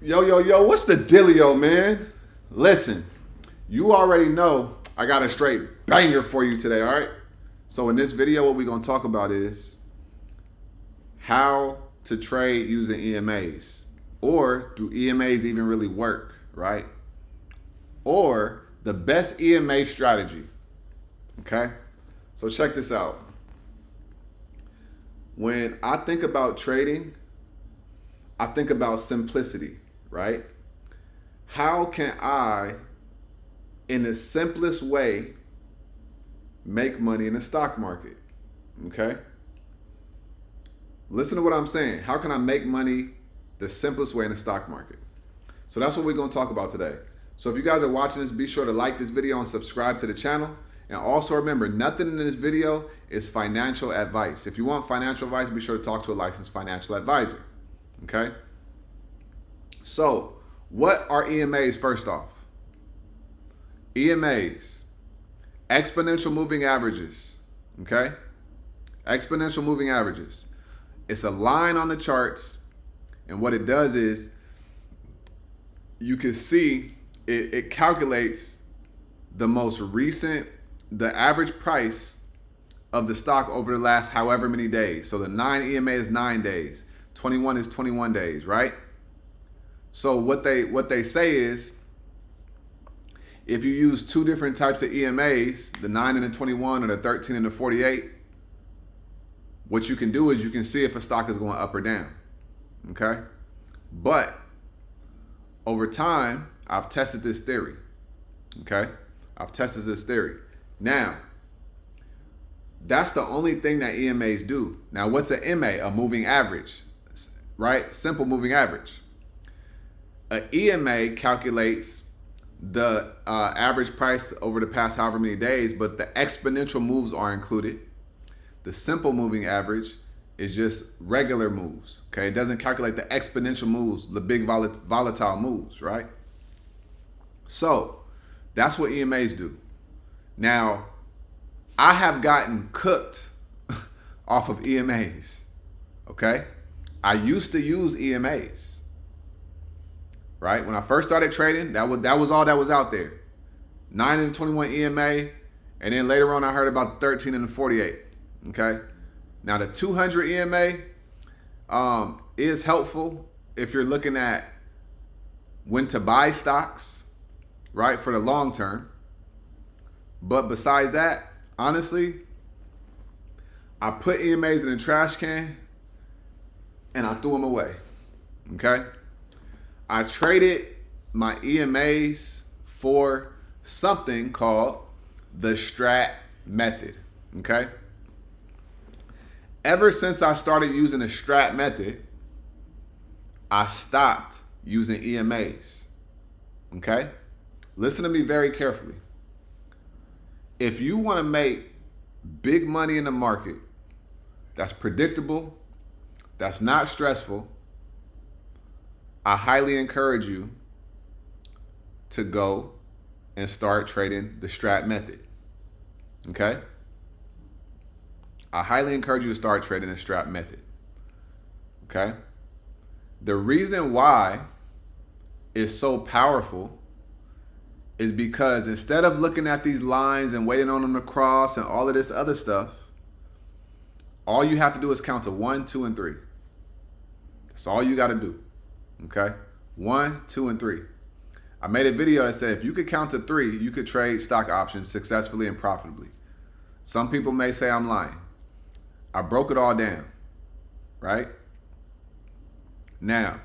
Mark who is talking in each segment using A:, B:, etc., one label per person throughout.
A: Yo, what's the dealio, man? Listen, you already know I got a straight banger for you today, all right? So in this video, what we're gonna talk about is how to trade using EMAs. Or do EMAs even really work, right? Or the best EMA strategy, okay? So check this out. When I think about trading, I think about simplicity, right? How can I, in the simplest way, make money in the stock market? Okay? Listen to what I'm saying. How can I make money the simplest way in the stock market? So that's what we're going to talk about today. So if you guys are watching this, be sure to like this video and subscribe to the channel. And also remember, nothing in this video is financial advice. If you want financial advice, be sure to talk to a licensed financial advisor. Okay? So, what are EMAs first off? EMAs, exponential moving averages. Okay? Exponential moving averages. It's a line on the charts, and what it does is you can see it calculates the most recent, the average price of the stock over the last however many days. So the 9 EMA is 9 days, 21 is 21 days, right? So what they say is, if you use two different types of EMAs, the 9 and the 21 or the 13 and the 48, what you can do is you can see if a stock is going up or down, okay? But over time, I've tested this theory, okay? I've tested this theory. Now, that's the only thing that EMAs do. Now, what's an EMA? A moving average, right? Simple moving average. An EMA calculates the average price over the past however many days, but the exponential moves are included. The simple moving average is just regular moves, okay? It doesn't calculate the exponential moves, the big volatile moves, right? So that's what EMAs do. Now, I have gotten cooked off of EMAs, okay? I used to use EMAs, right? When I first started trading, that was all that was out there. 9 and 21 EMA, and then later on I heard about the 13 and the 48, okay? Now the 200 EMA is helpful if you're looking at when to buy stocks, right, for the long term. But besides that, honestly, I put EMAs in the trash can and I threw them away, okay? I traded my EMAs for something called the strat method, okay? Ever since I started using the strat method, I stopped using EMAs, okay? Listen to me very carefully. If you want to make big money in the market that's predictable, that's not stressful, I highly encourage you to go and start trading the strat method, okay? I highly encourage you to start trading the strat method, okay? The reason why it's so powerful is because instead of looking at these lines and waiting on them to cross and all of this other stuff, all you have to do is count to 1, 2, and 3. That's all you got to do, okay? 1, 2, and 3. I made a video that said if you could count to 3, you could trade stock options successfully and profitably. Some people may say I'm lying. I broke it all down, right? Now,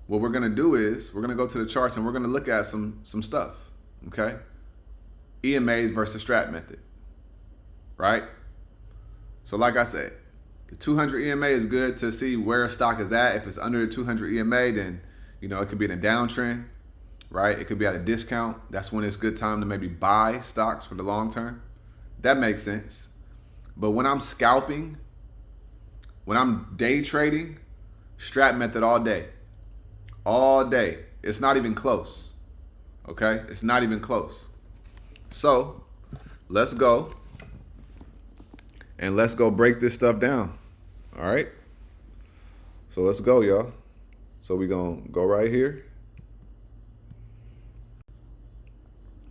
A: what we're going to do is we're going to go to the charts and we're going to look at some stuff, okay? EMAs versus strat method, right? So like I said, the 200 EMA is good to see where a stock is at. If it's under the 200 EMA, then, you know, it could be in a downtrend, right? It could be at a discount. That's when it's a good time to maybe buy stocks for the long term. That makes sense. But when I'm scalping, when I'm day trading, strat method all day. All day. It's not even close. Okay? It's not even close. So, let's go. And let's go break this stuff down. All right? So let's go, y'all. So we're going to go right here.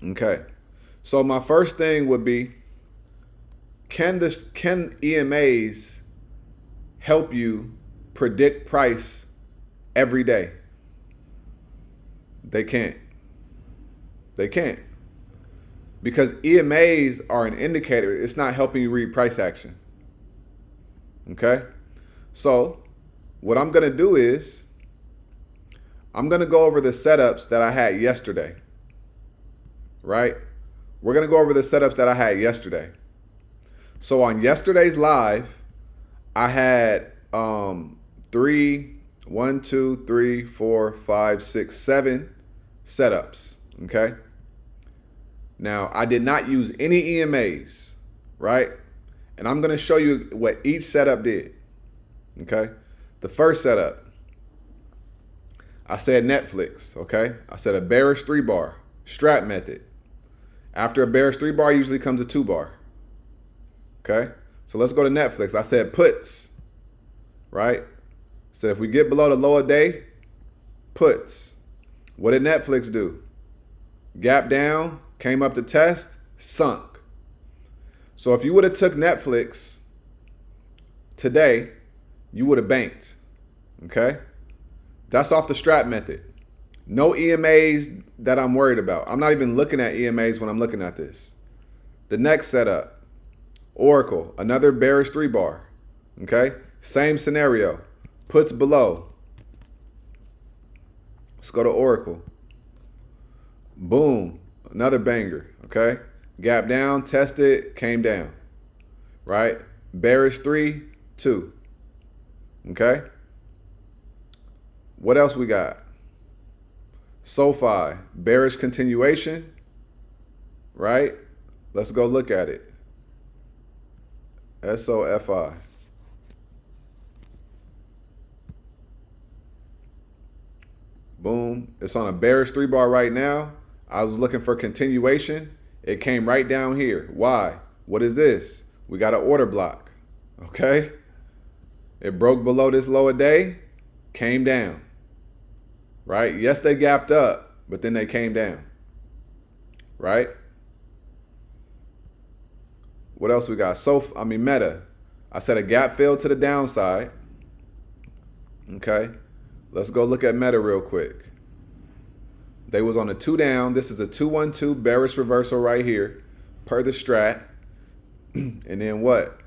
A: Okay. So my first thing would be, can EMAs help you predict price every day? They can't. They can't. Because EMAs are an indicator. It's not helping you read price action. Okay? So what I'm going to do is I'm going to go over the setups that I had yesterday. Right? We're going to go over the setups that I had yesterday. So on yesterday's live, I had 7 setups. Okay? Now, I did not use any EMAs, right? And I'm going to show you what each setup did. Okay? The first setup, I said Netflix, okay? I said a bearish 3-bar, strat method. After a bearish 3-bar, usually comes a 2-bar. Okay? So let's go to Netflix. I said puts, right? So if we get below the low of day, puts. What did Netflix do? Gap down, came up to test, sunk. So if you would have took Netflix today, you would have banked. Okay? That's off the strat method. No EMAs that I'm worried about. I'm not even looking at EMAs when I'm looking at this. The next setup, Oracle, another bearish 3-bar. Okay? Same scenario. Puts below. Let's go to Oracle. Boom. Another banger. Okay? Gap down, tested, came down. Right? Bearish 3, 2. Okay? What else we got? SoFi, bearish continuation. Right? Let's go look at it. SOFI. Boom. It's on a bearish 3-bar right now. I was looking for continuation. It came right down here. Why? What is this? We got an order block. Okay? It broke below this lower day, came down. Right? Yes, they gapped up, but then they came down. Right? What else we got? Meta. I said a gap fill to the downside. Okay. Let's go look at Meta real quick. They was on a 2 down. This is a 2-1-2 bearish reversal right here per the strat. And then what?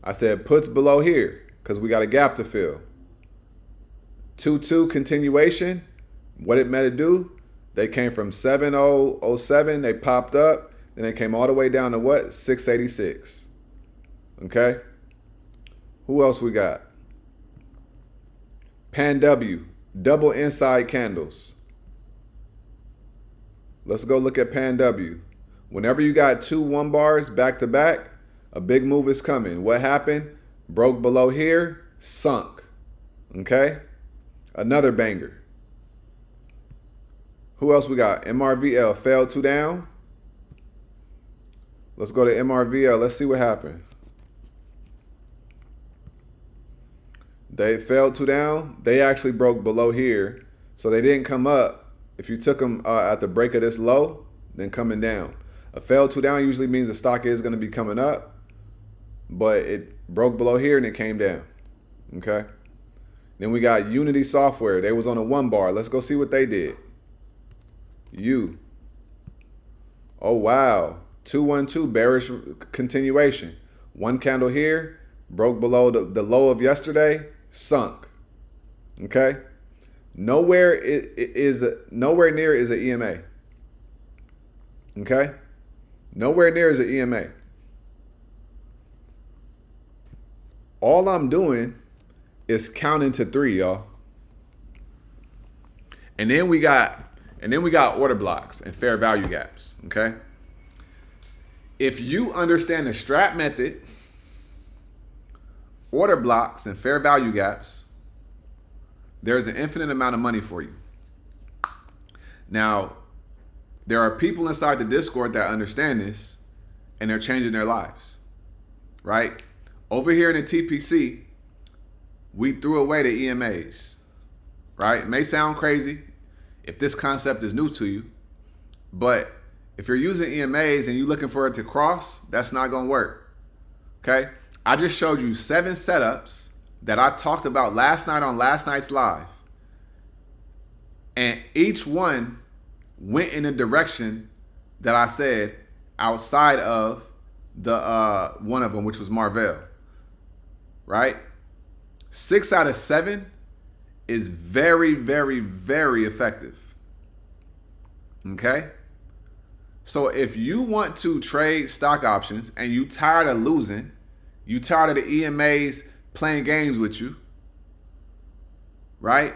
A: I said puts below here because we got a gap to fill. 2-2 continuation. What did Meta do? They came from 7007. They popped up. Then they came all the way down to what? 686. Okay. Who else we got? Pan W. Double inside candles. Let's go look at Pan W. Whenever you got 2 1-bars back to back, a big move is coming. What happened? Broke below here, sunk. Okay? Another banger. Who else we got? MRVL failed 2 down. Let's go to MRVL. Let's see what happened. They failed 2 down. They actually broke below here. So they didn't come up. If you took them at the break of this low, then coming down. A failed 2 down usually means the stock is going to be coming up. But it broke below here and it came down. Okay. Then we got Unity Software. They was on a 1-bar. Let's go see what they did. Oh, wow. 2-1-2 bearish continuation. 1 candle here. Broke below the low of yesterday. Sunk. Okay. Nowhere near is an EMA. Okay. Nowhere near is an EMA. All I'm doing is counting to 3, y'all. And then we got order blocks and fair value gaps. Okay. If you understand the strat method, order blocks and fair value gaps, there's an infinite amount of money for you. Now, there are people inside the Discord that understand this and they're changing their lives, right? Over here in the TPC, we threw away the EMAs. right? It may sound crazy if this concept is new to you, but if you're using EMAs and you're looking for it to cross, that's not going to work. Okay? I just showed you 7 setups that I talked about last night on last night's live. And each one went in a direction that I said outside of the one of them, which was Marvell. Right? 6 out of 7 is very, very, very effective. Okay? So if you want to trade stock options and you tired of losing, you tired of the EMAs playing games with you, right?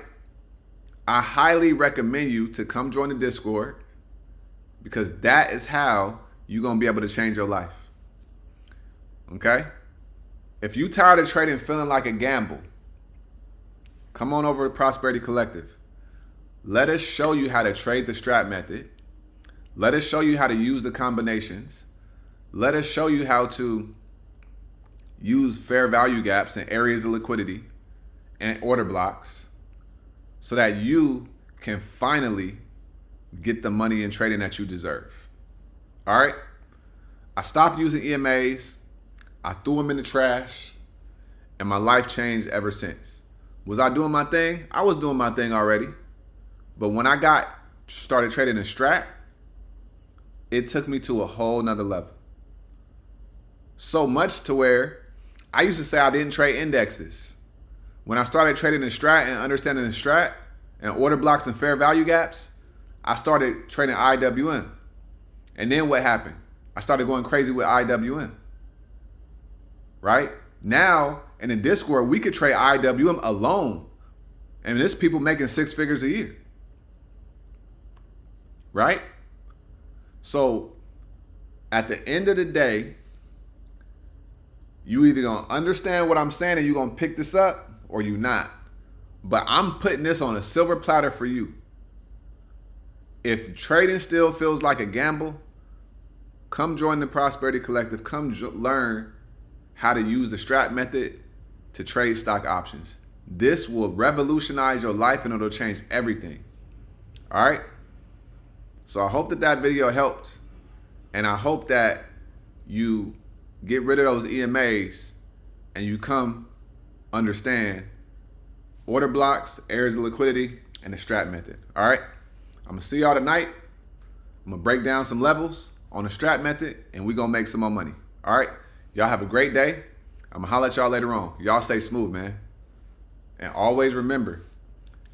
A: I highly recommend you to come join the Discord, because that is how you're going to be able to change your life. Okay? If you tired of trading feeling like a gamble, come on over to Prosperity Collective. Let us show you how to trade the strat method. Let us show you how to use the combinations. Let us show you how to use fair value gaps and areas of liquidity and order blocks so that you can finally get the money in trading that you deserve. All right? I stopped using EMAs. I threw them in the trash, and my life changed ever since. Was I doing my thing? I was doing my thing already. But when I started trading in strat, it took me to a whole nother level. So much to where I used to say I didn't trade indexes. When I started trading in strat and understanding the strat and order blocks and fair value gaps, I started trading IWM. And then what happened? I started going crazy with IWM. Right? Now, in the Discord, we could trade IWM alone. And there's people making 6 figures a year. Right? So, at the end of the day, you either gonna understand what I'm saying and you're gonna pick this up, or you not. But I'm putting this on a silver platter for you. If trading still feels like a gamble, come join the Prosperity Collective. Come learn how to use the strat method to trade stock options. This will revolutionize your life and it'll change everything. All right? So I hope that video helped. And I hope that you get rid of those EMAs and you come understand order blocks, areas of liquidity, and the strat method. All right? I'm going to see y'all tonight. I'm going to break down some levels on the strat method, and we're going to make some more money. All right? Y'all have a great day. I'm going to holler at y'all later on. Y'all stay smooth, man. And always remember,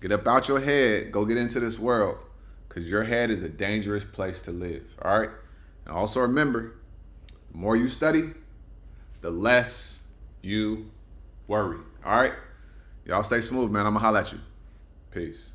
A: get up out your head, go get into this world, because your head is a dangerous place to live. All right? And also remember, the more you study, the less you worry. All right? Y'all stay smooth, man. I'm going to holler at you. Peace.